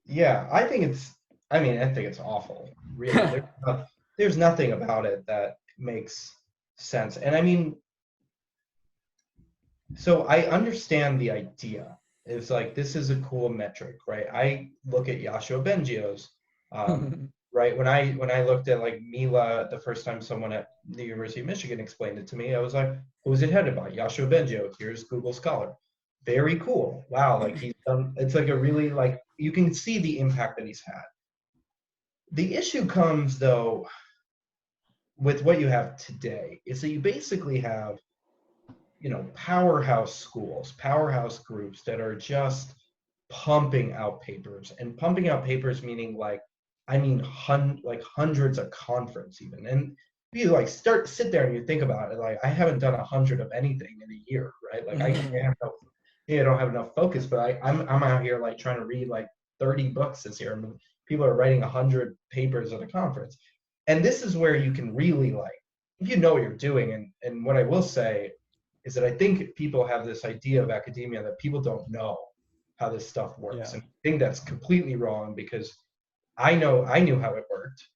Yeah, I think it's awful, really. There's nothing about it that makes sense. And I mean, so I understand the idea. It's like this is a cool metric, right? I look at Yashua Bengio's, um, right? When I looked at like Mila the first time someone at the University of Michigan explained it to me, I was like, what was it headed by? Yashua Bengio. Here's Google Scholar. Very cool. Wow, like he's done. It's like a really like you can see the impact that he's had. The issue comes though with what you have today is that you basically have powerhouse schools, powerhouse groups that are just pumping out papers and pumping out papers meaning like I mean like hundreds of conference even. And if you like sit there and you think about it, like I haven't done 100 of anything in a year, right? Like I have no, I don't have enough focus, but I'm out here like trying to read like 30 books this year. I mean, people are writing 100 papers at a conference, and this is where you can really like if you know what you're doing. And what I will say is that I think people have this idea of academia that people don't know how this stuff works. Yeah. And I think that's completely wrong because I knew how it worked.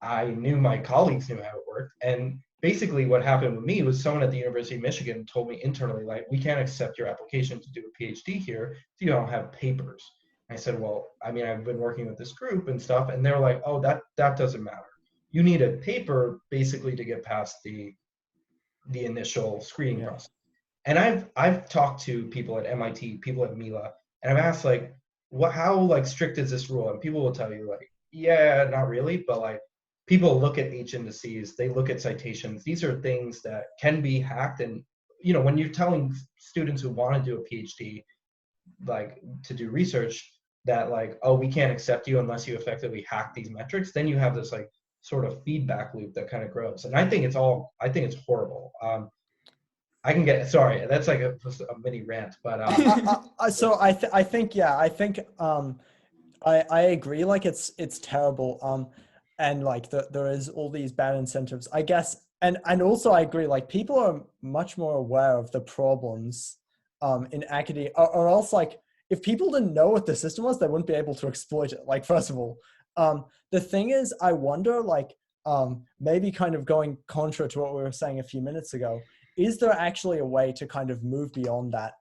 I knew my colleagues knew how it worked. And basically what happened with me was someone at the University of Michigan told me internally, like, we can't accept your application to do a PhD here if you don't have papers. I said, well, I mean, I've been working with this group and stuff. And they're like, oh, that doesn't matter. You need a paper basically to get past the initial screening Yeah. process. And I've talked to people at MIT, people at Mila, and I've asked like, what how like strict is this rule? And people will tell you like, yeah, not really, but like people look at H indices, they look at citations. These are things that can be hacked. And when you're telling students who want to do a PhD, like to do research, that like, oh, we can't accept you unless you effectively hack these metrics, then you have this like sort of feedback loop that kind of grows. And I think it's horrible. I can get sorry, that's like a mini rant, but So I think, yeah, I think I agree. Like it's terrible. And like there is all these bad incentives, I guess. And also I agree. Like people are much more aware of the problems, in academia, or else like if people didn't know what the system was, they wouldn't be able to exploit it. Like first of all, the thing is, I wonder like, maybe kind of going contra to what we were saying a few minutes ago, is there actually a way to kind of move beyond that,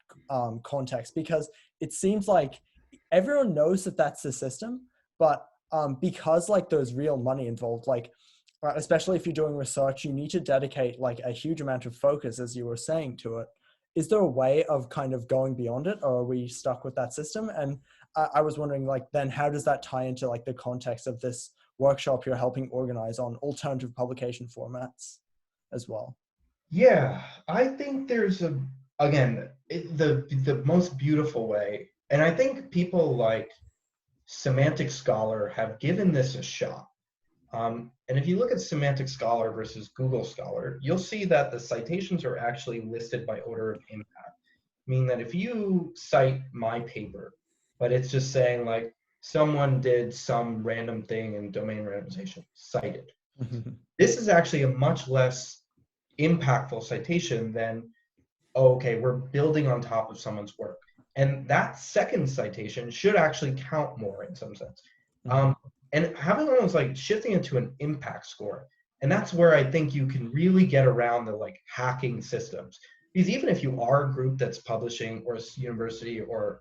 context? Because it seems like everyone knows that that's the system, but because like there's real money involved, like especially if you're doing research, you need to dedicate like a huge amount of focus, as you were saying, to it. Is there a way of kind of going beyond it, or are we stuck with that system? And I was wondering, like, then how does that tie into like the context of this workshop you're helping organize on alternative publication formats as well? yeah, I think there's again the most beautiful way, and I think people like Semantic Scholar have given this a shot. And if you look at Semantic Scholar versus Google Scholar, you'll see that the citations are actually listed by order of impact, meaning that if you cite my paper, but it's just saying like someone did some random thing in domain randomization, cited. This is actually a much less impactful citation than, oh, okay, we're building on top of someone's work. And that second citation should actually count more in some sense. Um, and having almost like shifting into an impact score. And that's where I think you can really get around the like hacking systems. Because even if you are a group that's publishing, or a university or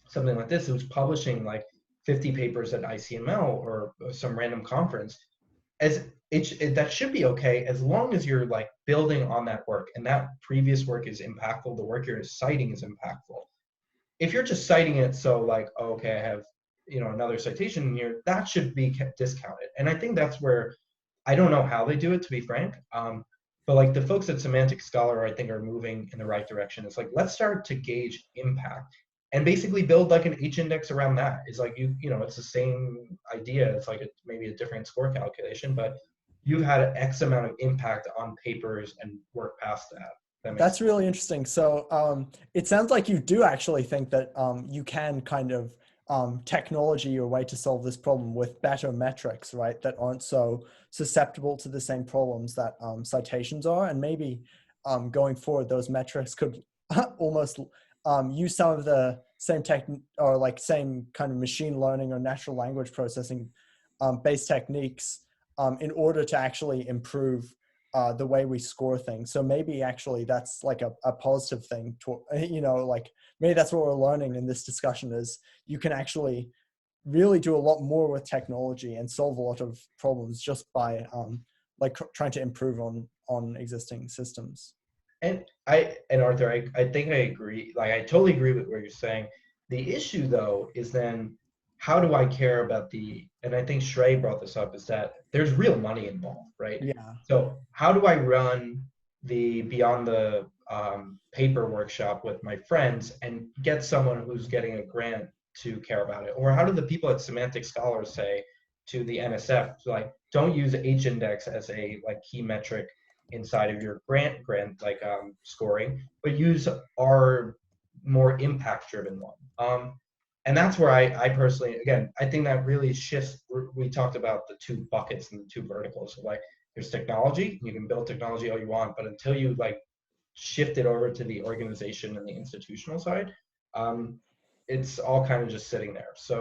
something like this, who's publishing like 50 papers at ICML or some random conference, as that should be okay as long as you're like building on that work and that previous work is impactful, the work you're citing is impactful. If you're just citing it so like, oh, okay, I have another citation here, that should be discounted. And I think that's where I don't know how they do it, to be frank. But like the folks at Semantic Scholar, I think, are moving in the right direction. It's like, let's start to gauge impact and basically build like an H index around that. It's like it's the same idea. It's like maybe a different score calculation, but you've had an X amount of impact on papers and work past that. That makes That's sense. really interesting. So it sounds like you do actually think that you can kind of technology your way to solve this problem with better metrics, right? That aren't so susceptible to the same problems that citations are. And maybe going forward, those metrics could almost use some of same tech or like same kind of machine learning or natural language processing based techniques in order to actually improve the way we score things. So maybe actually that's like a positive thing to, like maybe that's what we're learning in this discussion is you can actually really do a lot more with technology and solve a lot of problems just by like trying to improve on existing systems. And Arthur, I think I agree. Like I totally agree with what you're saying. The issue though is then how do I care about and I think Shrey brought this up, is that there's real money involved, right? Yeah. So how do I run the Beyond the paper workshop with my friends and get someone who's getting a grant to care about it? Or how do the people at Semantic Scholars say to the NSF, like, don't use H-index as a like key metric inside of your grant like scoring, but use our more impact driven one. And that's where I personally, again, I think that really shifts. We talked about the two buckets and the two verticals. So like there's technology, you can build technology all you want, but until you like shift it over to the organization and the institutional side, it's all kind of just sitting there. So